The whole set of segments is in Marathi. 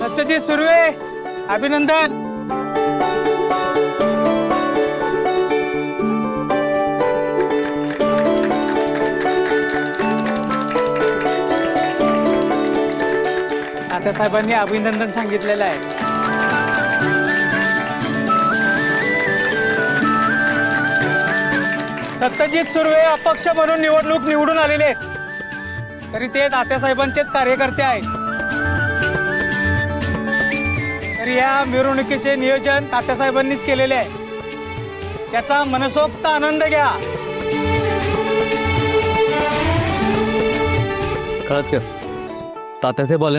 सत्यजित सुर्वे, अभिनंदन. साहेबांनी अभिनंदन सांगितलेलं आहे. सत्यजित सुर्वे अपक्ष म्हणून निवडून आलेले तरी ते तात्यासाहेबांचेच कार्यकर्ते आहेत. तरी या मिरवणुकीचे नियोजन तात्यासाहेबांनीच केलेले आहे. त्याचा मनसोक्त आनंद घ्या. कळत का तात्यासाहेब आले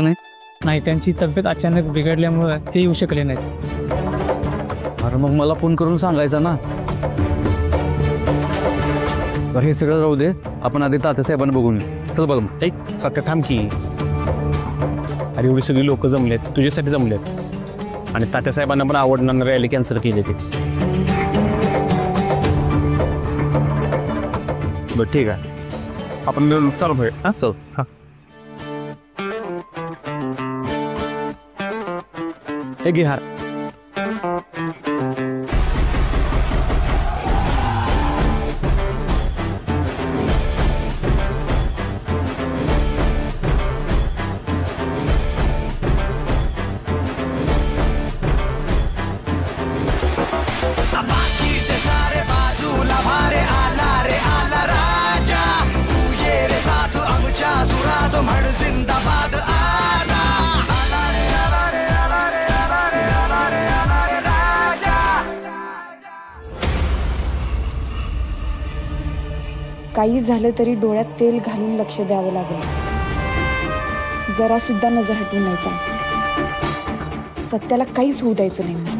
नाही, त्यांची तब्येत अचानक बिघडल्यामुळे ते येऊ शकले नाहीत. अरे मग मला फोन करून सांगायचा ना. हे सगळं राहू दे, आपण आधी तात्यासाहेबांना बघून येऊ. चल बघ. एक सत्य थांब की. अरे एवढी सगळी लोक जमलेत, तुझ्यासाठी जमलेत, आणि तात्यासाहेबांना पण आवडणार रॅली कॅन्सल केली ते. बरं ठीक आहे, आपण चालू भाई. हां चल. हां हे घे हार. काही झालं तरी डोळ्यात तेल घालून लक्ष द्यावं लागेल. जरा सुद्धा नजर हटवून नाही चालत. सत्याला काहीच होऊ द्यायचं नाही.